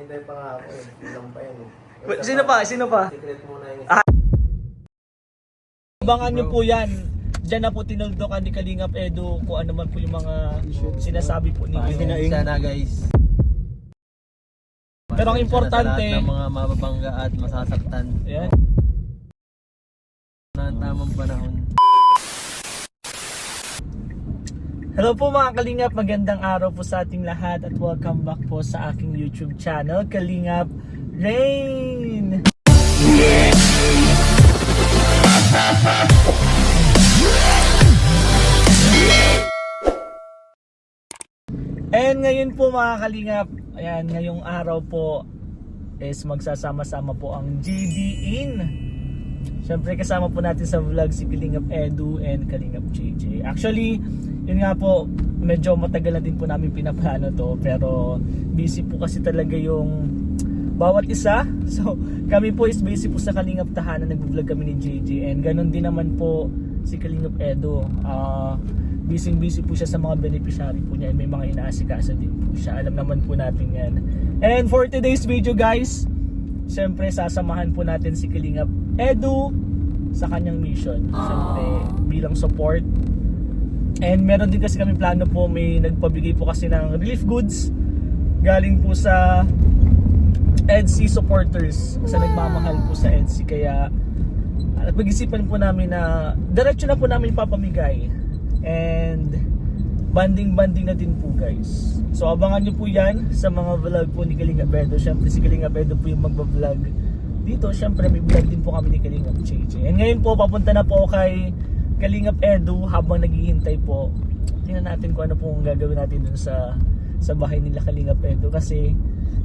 Naghihintay pa nga ako eh. Ilang pa yun eh. Sino pa? Sino pa? Secret muna yun. Abangan nyo po yan. Diyan na po tinuldokan ni Kalingap Edu kung ano man po yung mga sinasabi po ninyo. Sana guys. Pero ang importante, sa lahat ng mga mababangga at masasaktan. ayan. Na tamang panahon. Hello po mga Kalingap, magandang araw po sa ating lahat at welcome back po sa aking YouTube channel, Kalingap Rain! And ngayon po mga Kalingap, ayan, ngayong araw po is magsasama-sama po ang JD In. Siyempre kasama po natin sa vlog si Kalingap Edu and Kalingap JJ. Actually, yun nga po, medyo matagal na din po namin pinaplano to, pero busy po kasi talaga yung bawat isa. So kami po is busy po sa Kalingap Tahanan, nag-vlog kami ni JJ, and ganun din naman po si Kalingap Edu. Busy po siya sa mga beneficiary po niya, and may mga inaasikaso din po siya. Alam naman po natin yan. And for today's video guys, siyempre sasamahan po natin si Kalingap Edu sa kanyang mission. Siyempre bilang support. And meron din kasi kami plano po, may nagpabigay po kasi ng relief goods galing po sa EDC supporters, sa nagmamahal po sa EDC. Kaya pag-isipan po namin na diretso na po namin papamigay. And banding na din po guys. So abangan nyo po yan sa mga vlog po ni Kalingap Edu. Siyempre si Kalingap Edu po yung magbablog dito. Siyempre may vlog din po kami ni Kalingap JJ. And ngayon po papunta na po kay Kalingap Edu habang naghihintay po. Tingnan natin kung ano pong gagawin natin dun sa bahay nila Kalingap Edu. Kasi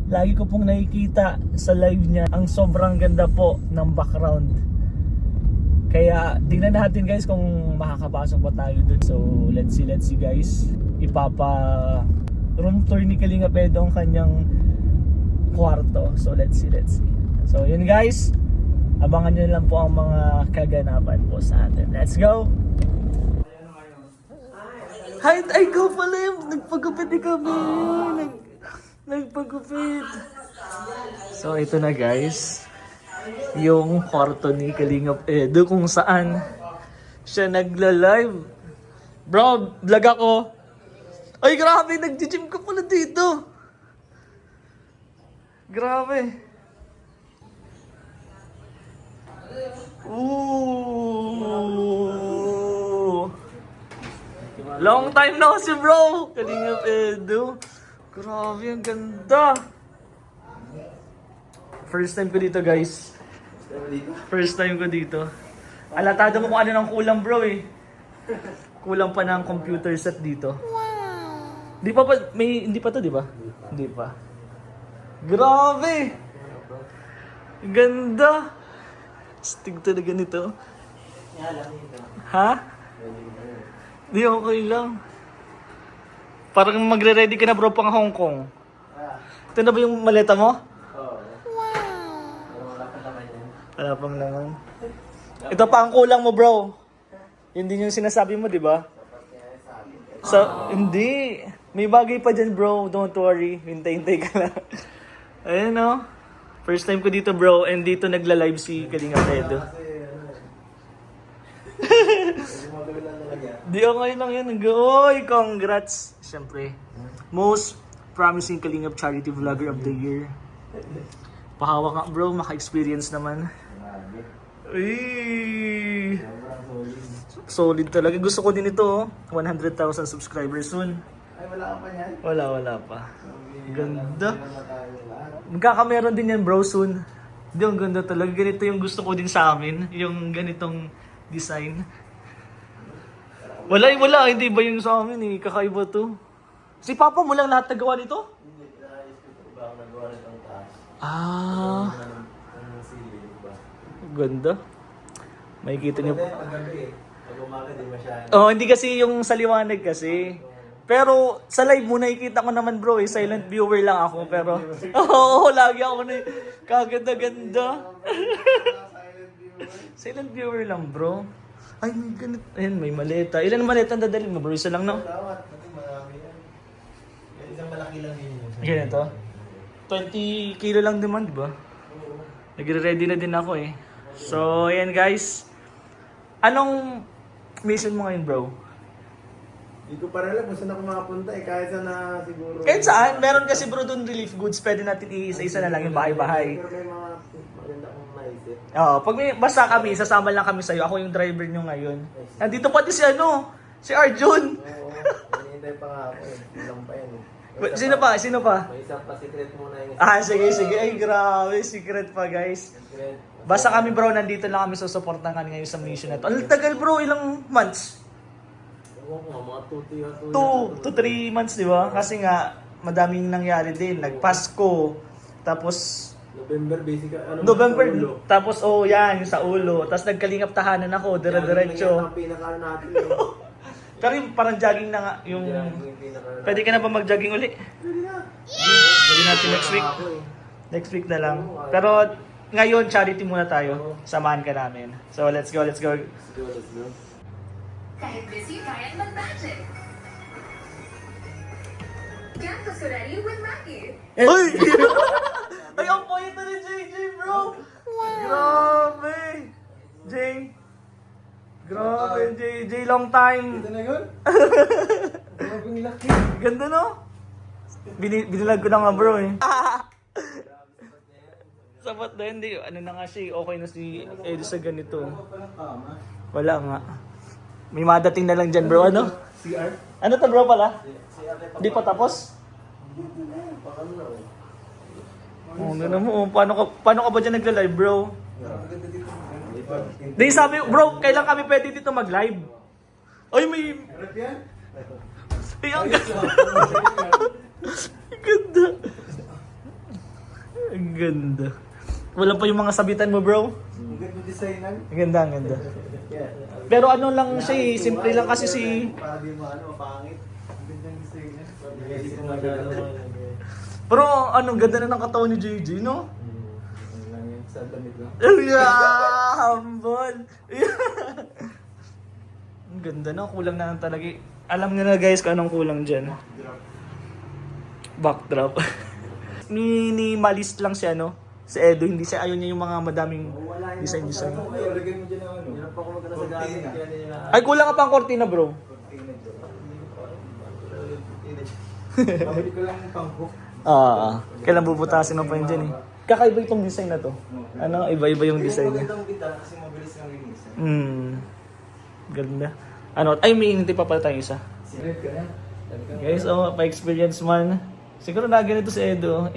lagi ko pong nakikita sa live niya ang sobrang ganda po ng background. Kaya tingnan natin guys kung makakapasok pa tayo dun. So let's see guys. Ipapa room tour ni Kalingap Edu ang kanyang kwarto. So let's see. So yun guys, abangan nyo lang po ang mga kaganapan po sa atin. Let's go! Hi, ay go pala yun. Nagpagupit ni kami. Nagpagupit. So ito na guys, yung kwarto ni Kalingap Edu kung saan siya nagla-live. Bro, vlog ako. Ay grabe, nag-gym ka pala dito. Grabe. Ooh. Long time no si bro. Kalingap Edu. Grabe, ang ganda. First time ko dito guys. First time ko dito. Alatado mo kung ano ng kulang bro eh. Kulang pa ng computer set dito. Di pa hindi pa to di ba? Hindi pa. Grabe. Ganda. Stig talaga nito. Ha? Di okay lang. Parang magre-ready ka na bro pang Hong Kong. Ito na ba yung maleta mo? Wala pang laman. Ito pa ang kulang mo bro. Yun din yung sinasabi mo, di ba? So, hindi. May bagay pa dyan bro. Don't worry. Hintay-hintay ka lang. Ayun o. First time ko dito bro. And dito nagla-live si Kalingap Edu. Di okay lang yan. Oy, congrats. Siyempre. Most promising Kalingap charity vlogger of the year. Pahawak nga bro. Maka-experience naman. Uy. Solid talaga. Gusto ko din ito. 100,000 subscribers soon. Ay, wala ka pa yan? Wala pa. Ganda. Magkakameron din yan bro soon. Hindi, ang ganda talaga. Ganito yung gusto ko din sa amin. Yung ganitong design. Wala. Hindi ba yung sa amin eh. Kakaiba to. Si Papa mo lang lahat nagawa nito? Hindi, pinayos ko ito. Baka nagawa rin ang taas. Ganda. Makikita nyo. Paggabi eh. Pag umaga di masyado. Oh, hindi kasi yung sa liwanag kasi. Pero sa live mo nakikita ko naman bro eh. Silent viewer lang ako pero lagi ako na kaganda-ganda. Silent viewer lang bro. Ay may ganit. Ayan may maleta. Ilan maleta ang dadalhin mo bro? Isa lang no? Tawat. Kasi marami yan. Isang malaki lang yun. Yan ito. 20 kilo lang naman, di ba? Nagre-ready na din ako eh. So, ayan guys. Anong mission mo ngayon, bro? Hindi ko para alam kung saan ako makapunta eh. Kahit saan na siguro. Kahit saan, meron kasi bro doon relief goods, pwede natin iisa-isa na lang yung bahay-bahay. Pero may mga maganda akong naisip. Oo, pag may basta kami, sasama lang kami sa'yo. Ako yung driver nyo ngayon. Nandito pati si si Arjun. Oo, hinihintay pa nga ako eh. Ilang pa yan eh. Sino pa? Sino pa? May isang pa secret muna yung Sige. Ay, grabe. Secret pa, guys. secret. Basta kami bro, nandito lang kami susuportahan kami ngayon sa mission na to. Ang tagal bro, ilang months? Ewan ko nga, mga 2 to 3 months, di ba? Kasi nga, madaming nangyari din. Nagpasko, tapos November basic ano November, sa ulo. tapos yan, yung sa ulo. Tapos nagkalingap tahanan ako, dire-diretso. Ang pinaka natin eh. Pero yung parang jogging na nga, yung... Pwede ka na ba mag-jogging uli? Gawin natin next week. Next week na lang. Pero ngayon, charity muna tayo. Samahan ka namin. So, let's go. Let's go. Kahit busy, kayang mag-budget. Campus ko ready with Maggie. Uy! Ay, ang poeta ni JJ, bro! Grabe! Jay! Grabe, JJ, long time! Ito na yun? Grabing laki. Ganda, no? Binilag ko na nga, bro, eh. Sapat na, hindi. Ano na nga siya, okay na si Edo sa ganito. Wala nga. May madating na lang dyan, bro, ano? CR? Ano to, bro, pala? Hindi pa tapos? Oh, gano'n mo. Paano ka ba dyan nagla-live, bro? Di sabi, bro, kailan kami pwede dito mag-live? Ay, may... Rep yan? Ay, ang ganda. Ang ganda. Ang ganda. Wala pa yung mga sabitan mo, bro? Ang ganda designan. Ang ganda, ang ganda. Pero ano lang siya eh, simple lang kasi si... Para di mo pangit. Ang ganda ng designan. Hindi ko magano. Pero ano, ganda na ng katawan ni JJ, no? Ang lang yun. Sa damit lang. Yeah, humble. Ang ganda na, kulang na lang talaga. Alam nyo na guys kung anong kulang dyan. Backdrop. Minimalist lang siya, no? Si Edo, hindi siya ayaw niya yung mga madaming design. Lagyan mo dyan ang ano. Hirap pa ako magkala sa gamit. Kaya nila. Ay, kulang ka pang kortina, bro. Pabili ko lang ng panghook. Kailan bubutasin mo pa yun dyan eh. Kakaiba itong design na to. Ano, iba-iba yung design niya. Magandang kita kasi mabilis lang linisan. Ganda. Ano, ay may hinintay pa pala tayo isa. Red ka na. Guys, pa-experience man. Siguro na ganito si Edo.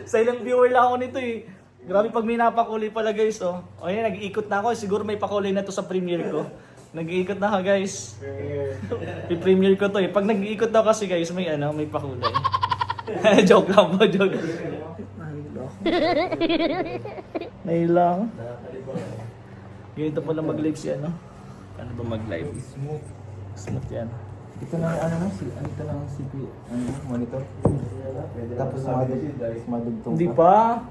Silent viewer lang ako nito eh. Grabe pag may napakulay pala guys oh. O yan, nag-iikot na ako. Siguro may pakulay na to sa premiere ko. Nag-iikot na ako guys. Premiere ko to eh. Pag nag-iikot na ako kasi guys, may pakulay. Joke lang po, joke. Nahila ako. Ganito pala mag-live si ano. Ano ba mag-live? Smooth yan. Ito na ito lang CPU, monitor. Tapos madugtong Hindi pa.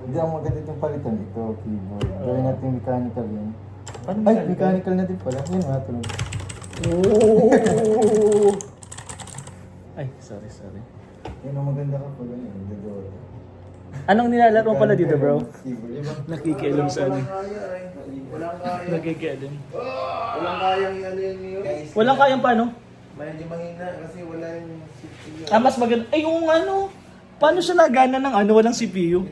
Hindi ang maganda itong palitan, ito keyboard. Gawin natin mechanical yan. Paano Ay, mechanical na din pala. Yan nga, tulog. Oh! Ay, sorry. Yan ang maganda ka pala yan. Dodoro. Anong nilalaro pala dito, bro? Keyboard. Nakikialam sa ano. Walang kaya. Nakikialam. Walang kayang ano yun yun. Walang kayang paano? Medyo mahina kasi wala yung CPU. Mas maganda. Ay, yung ano. Paano siya nagana ng walang CPU?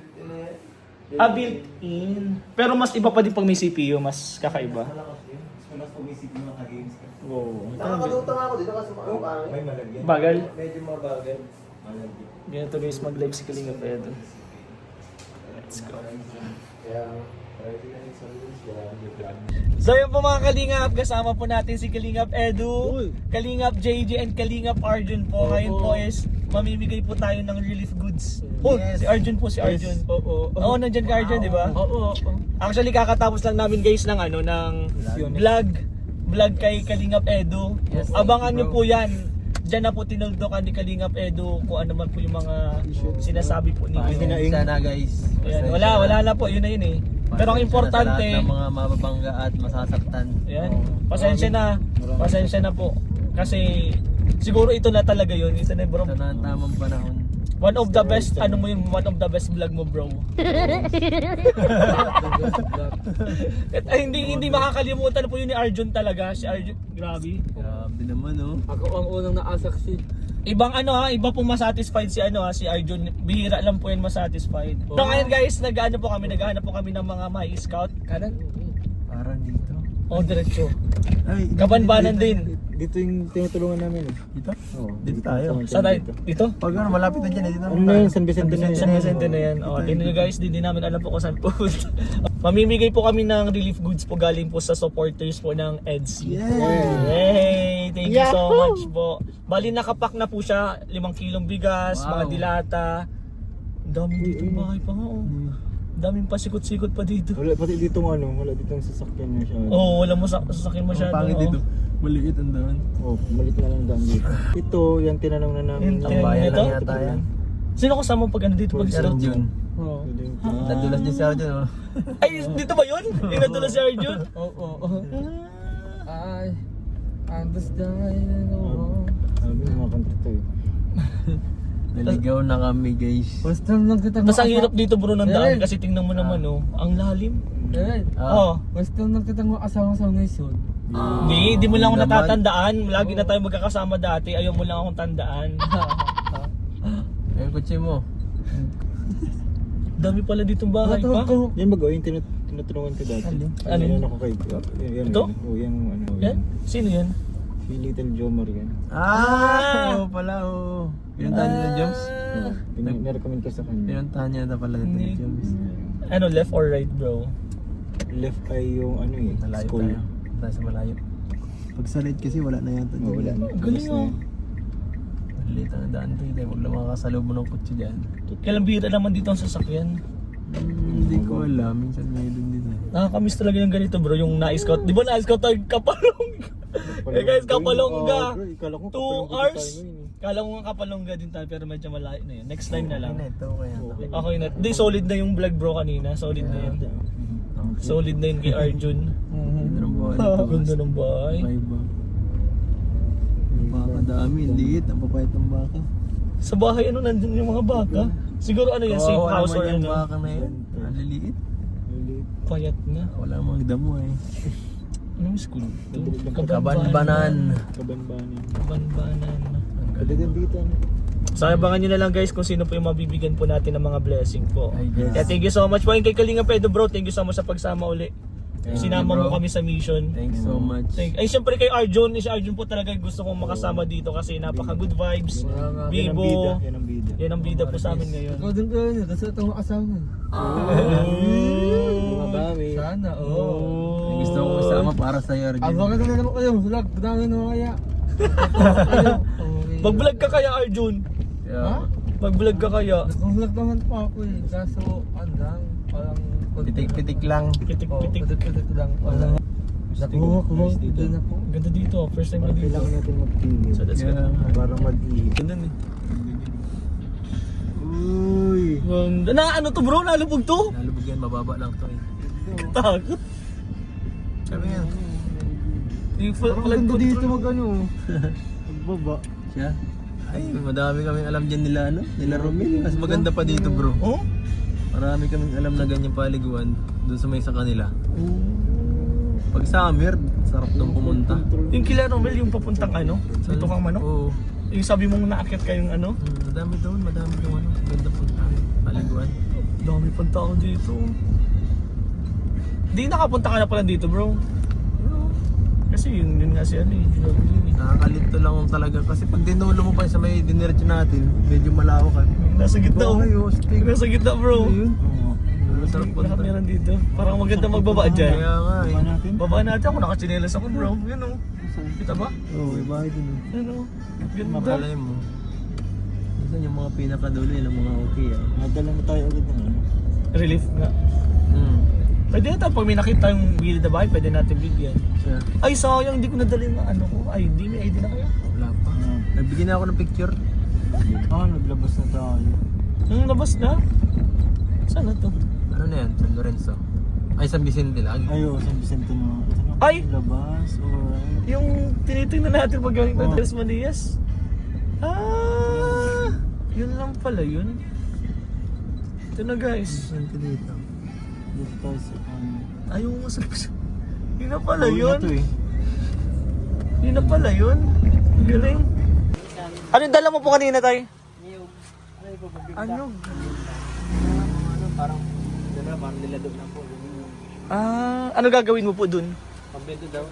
Built-in. Pero mas iba pa din pag may CPU, mas kakaiba. Mas pag-isip mo naka-games ka. Wow. Nakakatuta nga ako dito kasi makakapangit. May malagyan. Bagal. Medyo mabagal. Malagyan. Ganito guys, mag-live si Kalinga Pedro. Let's go. Kaya, So yun po mga Kalingap, kasama po natin si Kalingap Edu, Kalingap JJ and Kalingap Arjun po. Ngayon po is mamimigay po tayo ng relief goods. Si Arjun po, si Arjun. Oo, nandiyan ka Arjun, di ba? Oo. Actually kakatapos lang namin guys ng vlog kay Kalingap Edu. Abangan niyo po 'yan. Diyan na po tinuldokan ni Kalingap Edu kung ano man po yung mga sinasabi po ni sana guys. Ayan, wala na po, yun na yun eh. Pero ang importante, Sa lahat ng mga mababangga at masasaktan. ayan, pasensya na po. Kasi Siguro ito na talaga yun. Ito na bro. Ito na ang tamang panahon. One of the best, ano mo yun, one of the best vlog mo bro. At ay, hindi makakalimutan po yun ni Arjun talaga. Si Arjun, grabe. Grabe naman, oh. Ako ang unang naasaksi. Ibang ano ha, iba pong masatisfied si ano ha, si Arjun. Bihira lang po yan masatisfied. So ngayon guys, naghahanap po kami ng mga may scout. Kanan? Parang dito. O diretso. Ay, Kabanbanan din. Dito yung tinutulungan namin eh. Dito? Oo. Dito tayo. Saan tayo? Dito? Pag ano, malapit na dyan, dito Ano na yun? San Vicente na yun. San Vicente na yan. O, tingnan nyo guys, hindi namin alam po kung saan po. Mamimigay po kami ng relief goods po galing po sa supporters po ng EDSI. Yay! Thank you so much po. Bali nakapack na po siya, 5 kilong bigas, Wow. mga dilata. Ang daming dito yung bahay pa nga oh. Ang daming pasikot-sikot pa dito. Wala pati dito wala ditong sasakyan niya siya. Oo, wala mo sasakyan masyado. Pangit oh. dito. Maliit ang daan. Oh, malit na lang daan dito. Ito, yan tinanong na namin. Yung Ang bayan ito? lang yata yan. Sino kasama pag ano dito? Pag Si Arjun. Oo. Nadulas din si Arjun, oh. Ay, dito ba yun? Yung nadulas si Arjun? Oo. Ay, understand. Sabi ng mga kanta to eh. Naligaw na kami, guys. Basta lang kita Tapos ang hirap dito bro ng daan kasi tingnan mo naman oh, ang lalim. Ah. Basta lang kita asawa sa ngayon. Hindi mo lang ako Naman. natatandaan. Lagi na tayo magkakasama dati. Ayaw mo lang akong tandaan. Ayun, kutsi mo. Dami pala ditong bahay pa. Yan ba yung tinutulungan ko dati? Ano? Yan ako kay... Yan, Ito? Oh, yan ano. Yan? Sino yan? Si Little Jomar yan. Oo pala, oo. Pinuntahan niyo na Joms? Oh, Nirecommend ko sa kanya. Pinuntahan niyo na pala ito ni Joms. Ano, left or right bro? Left ay yung ano eh, Malayo school. tayo. Tayo sa malayo. Pag sa right kasi wala na yata Oh, wala na. Galing oh. Maliit ang daan dito. Huwag lang makakasalubong ng kutsi dyan. Kailang bihira naman dito ang sasakyan. Hindi ko alam. Minsan may doon dito. Nakakamiss talaga yung ganito bro, yung na-scout. Di ba na-scout tayo Kapalongga? Eh guys, Kapalongga. 2 hours. Kala ko nga Kapalongga din tayo pero medyo malayo na yun. Next time na lang. Ito kaya ito. Okay na. Di, solid na yung vlog bro kanina. Solid na yun. Solid na yun kay Arjun. Ganda ng bahay. Ganda ng bahay. May ba? Baka dami. Liit. Ang papayat ng baka. Sa bahay ano nandun yung mga baka? Siguro ano yan, safe Kawawa house or naman yung ano? baka na yun. Ang liliit. Payat na. Wala namang damo eh. Anong school? Kabanbanan. Kabanbanan. Kabanbanan. Pwede din dito ano. So abangan nyo na lang guys kung sino po yung mabibigyan po natin ng mga blessing po. Ay, guys. Kaya thank you so much po yung kay Kalinga Pedro bro. Thank you so much sa pagsama uli. Sinama bro. mo kami sa mission. Thanks so much. Ay syempre kay Arjun. Si Arjun po talaga gusto kong makasama dito kasi napaka good vibes. Yan ang bida. Bibo. Yan ang bida. Yan ang bida po sa amin ngayon. Ikaw din ko yun. Kasi ito ang asawa nun. Mabawi. Sana, oo. Gusto ko isama para sa'yo, Arjun. Abangan na naman kayo. Vlog, dami na kaya. Mag-vlog ka kaya Arjun? Ha? Mag-vlog ka kaya? Nag-vlog naman pa ako eh. Kaso, andang, parang... Pitik-pitik lang. Pitik-pitik. Pitik lang. Parang... Nakuha ko. Dito na po. Ganda dito. First time ko Parang dito. kailangan natin magpili. So that's Yeah. Para mag-ihip. Ganda eh. Uy. Ganda. Na ano to bro? Nalubog to? Nalubog yan, mababa lang to eh. Takot. Sabi yan. Yung Parang flag ganda control. dito mag ano. Magbaba. Siya? Ay, madami kaming alam dyan nila ano? Nila Romel. Mas maganda pa dito bro. Oh? Marami kaming alam na ganyang paliguan doon sa may sa kanila. Pag summer, sarap doon pumunta. Yung kila Romel, yung papuntang ano? Dito kang manok? Oo. Yung sabi mong naakit kayong ano? Madami doon, madami doon ano. Ganda punta. Paliguan. Dami pang tao dito. Di nakapunta ka na pala dito bro. Kasi yun nga si ano eh. Nakakalito lang ako talaga kasi pag dinulo mo pa sa may diniretso natin, medyo malaho ka. Nasa gitna oh. Ay, hosting. Nasa gitna bro. Ayun. Oo. Sarap punta. Nakameran dito. Parang maganda magbaba dyan. Kaya nga eh. Baba natin. Baba natin ako, nakachinelas ako bro. Yun oh. Kita ba? Oo, may bahay dun eh. Yun oh. Ganda. Makalay mo. Minsan yung mga pinakadulo yun, ang mga okay ah. Nadala mo tayo agad ng ano. Relief nga. Pwede na tayo, pag may nakita yung gilid na bahay, pwede natin bigyan. Siya. Ay sayang, hindi ko nadala yung ano ko. ID, may ID na kaya? Wala pa. Nagbigyan na ako ng picture. Naglabas na tayo. Labas na? Saan na to? Ano na yan? San Lorenzo. Ay, San Vicente lagi. Ayo, San Vicente na. Ay! Labas, alright. Yung tinitingnan natin pag galing na Tres Manias. Yun lang pala yun. Ito na guys. Saan ka dito? Dito tayo sa Ayaw mo sa labas. Yun na pala Uwi na yun. to eh. Yun na pala yun. Galing. Ano yung dala mo po kanina, tay? Anyog. Parang niladog na po. Ano gagawin mo po dun? Pambento daw.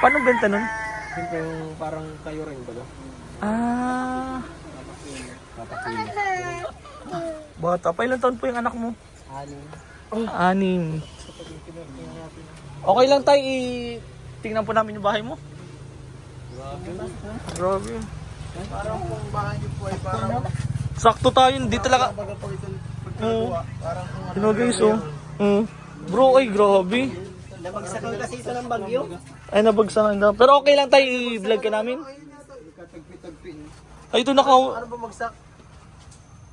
Paano benta nun? Siyempre yung parang kayo rin ba? Bata pa. Ilang taon po yung anak mo? 6. Okay lang tayo tingnan po namin yung bahay mo. Grabe. Parang kung bahay niyo po ay parang Sakto tayo, hindi talaga. baga po ito parang kung Ano guys, oh. Bro, ay grabe. Nabagsakan kasi ito ng bagyo. Ay, nabagsakan na. Pero okay lang tayo i-vlog ka namin. katagpi-tagpi. Ay, ito naka... Ano ba magsak?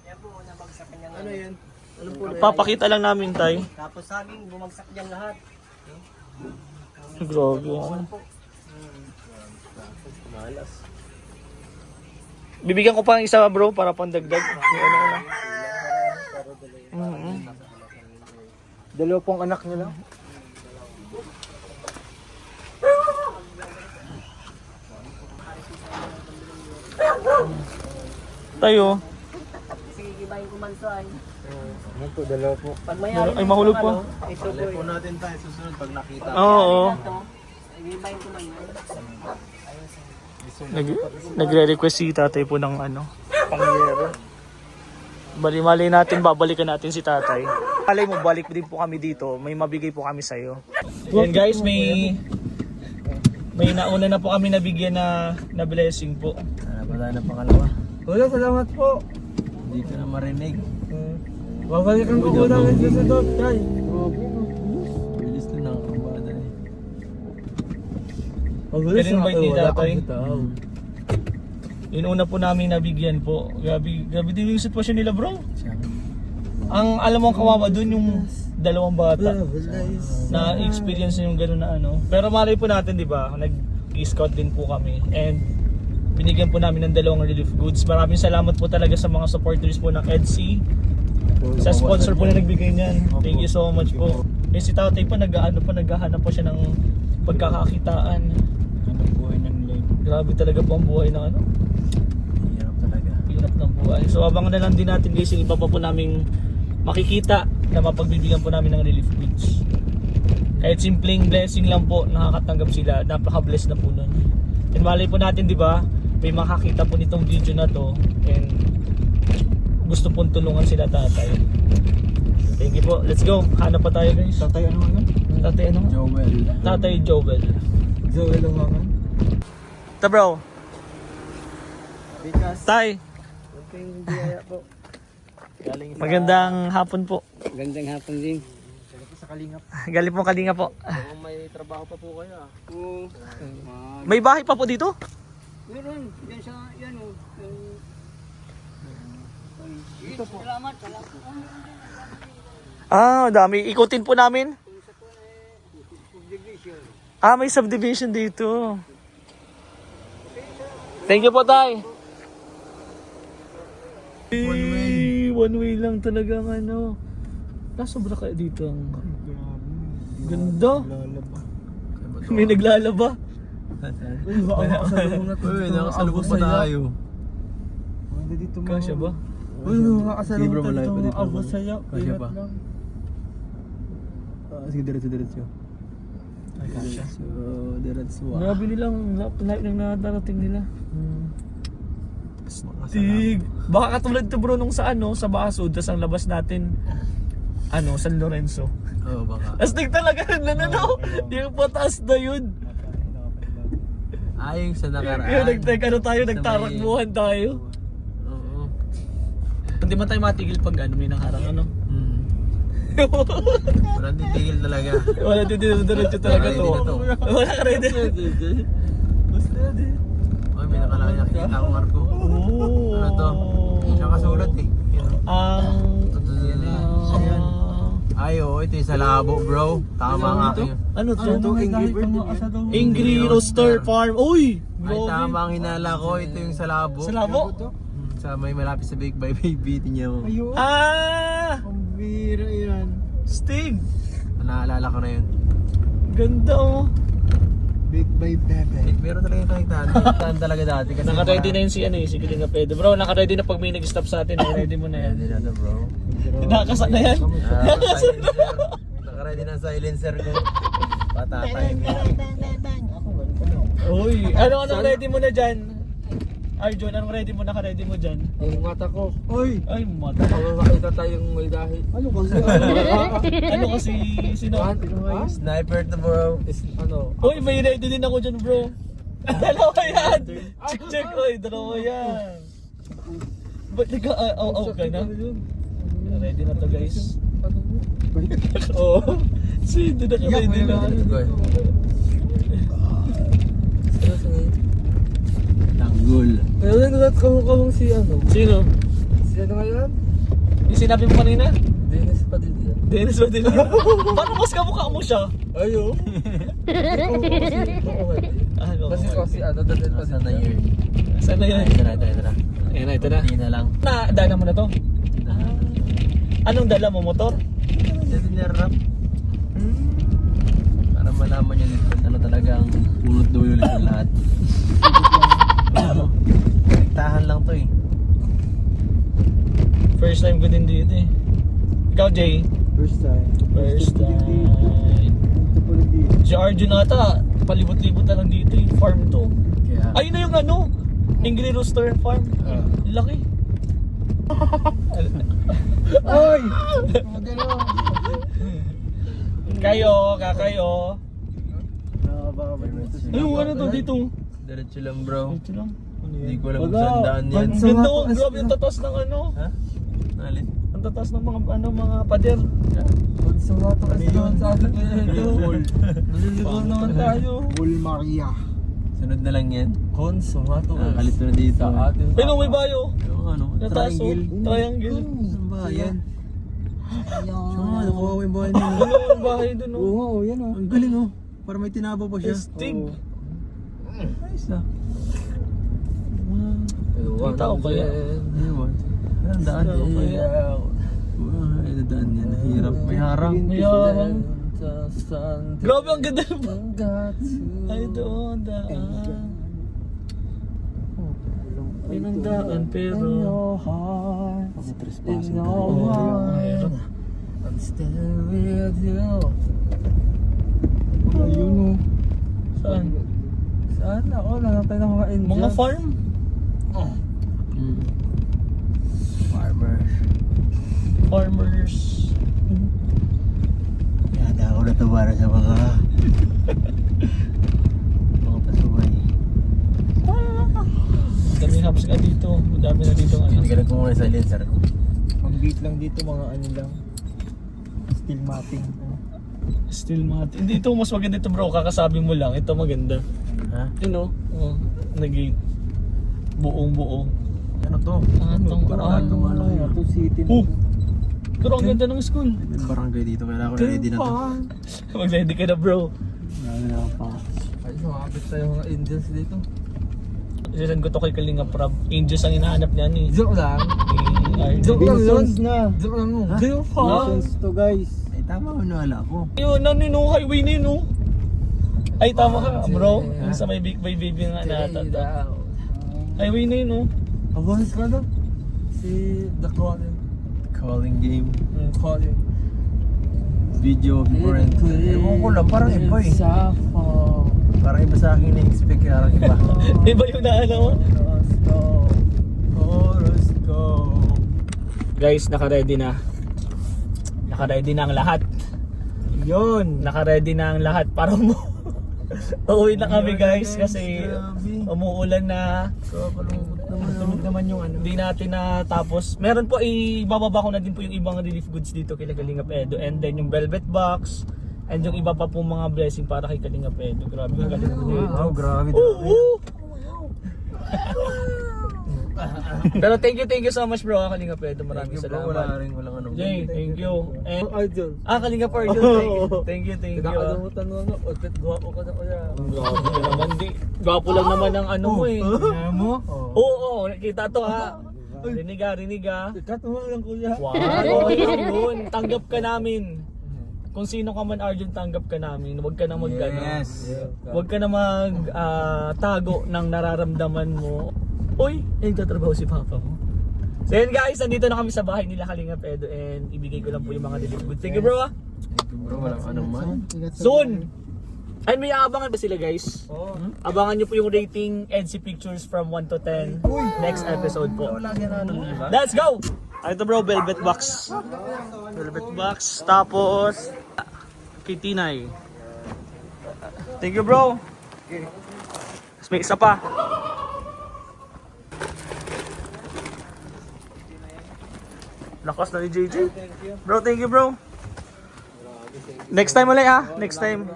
Yan po, nabagsakan niya. Ano yan? Ano po? Papakita lang namin tayo. Tapos saging, bumagsak dyan lahat. Grabe. Ano. Malas. Bibigyan ko pa ng isa bro para pandagdag. May ano na. Dalawa pong anak niyo lang. Tayo. Sige, gibahin ko man sa ay. Ano po, dalawa po. Pag mayari Ay, mahulog pa. Ito po. Alay po natin tayo susunod pag nakita. Oo. Gibahin ko man yan. Nagre-request si tatay po ng ano, pangyero. Bali-mali natin, babalikan natin si tatay. Alay mo, balik din po kami dito. May mabigay po kami sa'yo. Yan guys, may nauna na po kami nabigyan na blessing po. Wala na pangalawa. Wala, salamat po. Hindi ko na marinig. Babalikan ko po namin sa susunod, tay. Bilis na nakakabada eh. Ganun ba hindi tatay? Yung una po namin nabigyan po. Grabe din yung sitwasyon nila bro. Ang alam mo ang kawawa dun yung dalawang bata na experience yung gano'n na ano. Pero malay po natin, di ba? Nag-scout din po kami and binigyan po namin ng dalawang relief goods. Maraming salamat po talaga sa mga supporters po ng EDC. Sa sponsor po na nagbigay niyan. Thank you so much po. Eh si tatay po naghahanap po siya ng pagkakakitaan. Anong buhay ng life? Grabe talaga po ang buhay ng ano. Hirap talaga. Hirap ng buhay. So abangan na lang din natin guys yung iba pa po naming makikita na mapagbibigyan po namin ng relief goods. Kahit simpleng blessing lang po, nakakatanggap sila. Napaka-bless na po nun. And malay po natin, di ba, may makakita po nitong video na to and gusto pong tulungan sila tatay. Thank you po. Let's go. Hanap pa tayo guys. Tatay, ano nga? Tatay ano? Joel. Tatay Joel. Joel ang mga. Ta bro. Bikas. Tay. Kunting biyaya po. Magandang hapon po. Gandang hapon din. Sa kalingap. Galing po Kalinga po. Kung may trabaho pa po kayo ah. Oo. May bahay pa po dito? Meron. Yan sa, yan o. Ito po. Salamat. Dami. Ikutin po namin. May subdivision dito. Thank you po, tay. One way lang talagang ano. Sobra kaya dito ang ganda. May naglalaba. Uy, nakasalubong pa tayo. Hindi dito mo. Kasya ba? Uy, nakakasalubong Libro malayo pa dito. Abo saya. Kasya pa. Sige, diretso. Kasya. So, diretso ah. Grabe nilang layo ng nadarating nila. Tig. Baka katulad to bro nung sa ano, sa Basod, tas ang labas natin San Lorenzo. Oo, baka. Astig talaga na yung pataas na yun. Yung sa Yung nakaraan. nagtarakbuhan tayo. Oo. Hindi man tayo matigil pag may nakarang ano. Walang titigil talaga. Wala diretso talaga to. Ready na to. Wala ka ready. Uy, may nakita akong arko. Ano to? Siya kasulat eh. Ang Ay, oo, ito yung sa labo, bro. Tama ang aking. Ano to? Angry Bird din yan. Angry Rooster Farm. Uy! Ay, tama ang hinala ko. Ito yung sa labo. Sa labo? Sa may malapit sa Bake by Baby. Tingnan mo. Ayun. Ah! Ang bira yan. Stig! Naalala ko na yun. Ganda oh. Big by Bebe. Meron talaga yung kaligtaan. Kaligtaan talaga dati. Kasi Naka-ready na yun si ano eh, si Kalinga Pedro. Bro, naka-ready na pag may nag-stop sa atin. Ready mo na yan. Ready na to, bro. Nakakasa na yan. Naka-ready na ang silencer ko. Patatay ko. Uy, anong ready mo na dyan? Arjun, anong ready mo? Naka-ready mo dyan? Yung mata ko. Oy! Ay, mata. Makakita tayong may dahi. Ano kasi? Ano kasi, sino? Ha? Sniper to, bro. Ano? Uy, may ready din ako dyan, bro. Dalawa yan. Check. Uy, dalawa yan. Ba't nag-aw-aw ka na? Ready na to, guys. Oo. Si, hindi naka-ready na. Tanggol. Ayun, nagkakawang si ano? Sino? Si ano ngayon? Yung sinabi mo kanina? Dennis Padilla. Dennis Padilla. Paano mas kamukha mo siya? Ayo. Kasi ano, Dennis Nasaan na Padilla. yun? Saan na yan? Ito na. Ayan na, ito na. Hindi na lang. Dala mo na to? Anong dala mo? Motor? Kasi nirap. Para malaman nyo dito ano talagang punot dulo ulit ng lahat. Kaligtahan lang to eh. First time ko din dito eh. Ikaw, Jay? First time. First time. Ito pala dito. Si Arjun ata, palibot-libot na lang dito eh. Farm to. Kaya, Ayun na yung ano, Angry Rooster Farm. Laki. Oy! Kayo, kakayo. Nakababay mo ito Ay, ano to dito? diretso lang bro. Ito lang. Ano Hindi yan? ko alam Wala. kung saan daan yan. Ang ganda oh, grabe yung tatas ng ano. Ha? Nalit? Ang tatas ng mga pader. Pagsumato kasi Ano naman yun? sa atin ito. Naliligaw naman tayo. Bull Maria. Sunod na lang yan. Consumato. Nakalit na dito. Sa atin. Ay, no, may bayo. Yung ano, Nataso. Triangle. Saan ba yan? Saan nakuha ko yung bahay na yun? Ano yung bahay dun oh? Oo nga, oh, yan oh. Ang galing oh. Para may tinaba pa siya. Estig. Ayos na. May tao kaya? Ayun. Ang daan. Tao kaya? Ay, daan yan. Hirap. May harang. May harang. Grabe ang ganda mo. Ay, doon, daan. Yun ang daan, pero... Meron. I'm still with you. Ayun oh. Saan? Saan ako? Nanapay na mga angels. Mga farm? Farmer. Farmers. Yata ako na ito para sa mga pasuway. Daming hubs ka dito. Madami na dito ano. Hindi ka lang kumuha sa silencer ko. Ang beat lang dito mga ano lang. Steel mapping. Still mat. Hindi ito mas maganda ito bro. Kakasabi mo lang. Ito maganda. Ha? You know? Oh, nag-gate. Buong-buo. Ano to? Atong Ito city na. Oh! Pero ang ganda ng school. May barangay dito kaya ako ready na to. Mag-ready ka na bro. Ay, sumabit tayo mga angels dito. Sisend ko to kay Kalinga Prab. Angels ang hinahanap niya ni. Joke lang. Ay, Joke lang yun. Vincents na. Joke lang mo. Ayun pa. Vincents to guys. Ay tama ko nawala ko. Ayun, ano yun, oh, highway na yun, oh. Ay, tama ka, bro. Yung sa may big by baby nga natata. Highway na yun, oh. Abanis ka na? Si The Calling. Calling game. Calling. Video of friend. Ewan ko lang, parang iba eh. Parang iba sa akin na-expect kaya parang iba. Iba yung naano mo? Horoscope. Guys, naka-ready na. Naka-ready na ang lahat. Yun. Naka-ready na ang lahat para mo. Uuwi na kami guys kasi umuulan na. Tulog naman yung ano. Hindi natin na tapos. Meron po, ibababa ko na din po yung ibang relief goods dito kay Kalingap Edo. And then yung velvet box. And yung iba pa po mga blessing para kay Kalingap Edo. Grabe ang galing mo. Wow, grabe. Oo! Pero thank you so much bro, Kalinga Pedro. Maraming Thank you, bro. Wala salamat. rin, walang ano. Jay, thank you. And, Arjun. Kalinga Pedro, thank you. Nakakalimutan mo nga. Ulit, gwapo ka na kuya. Grabe ka naman, di. Gwapo lang naman ang ano mo eh. Kaya mo? Oo, nakita to ha. Rinig ha. Cut mo lang kuya. Wow, okay lang yun. Tanggap ka namin. Kung sino ka man Arjun, tanggap ka namin. Huwag ka na Yes. Huwag ka na tago ng nararamdaman mo. Uy, nagtatrabaho si Papa mo. So yun guys, nandito na kami sa bahay nila Kalinga Pedro and ibigay ko lang po yung mga delivery goods. Thank you bro ah. Thank you, bro. Walang ano man. Soon! Ay may aabangan ba sila guys? Abangan nyo po yung rating NC Pictures from 1 to 10 next episode po. Let's go! Ito bro, velvet box. Velvet box, tapos kitinay. Thank you bro. Tapos may isa pa. Lakas na ni JJ. Bro, thank you bro. Next time ulit ha. Next time.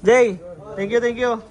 Jay, thank you.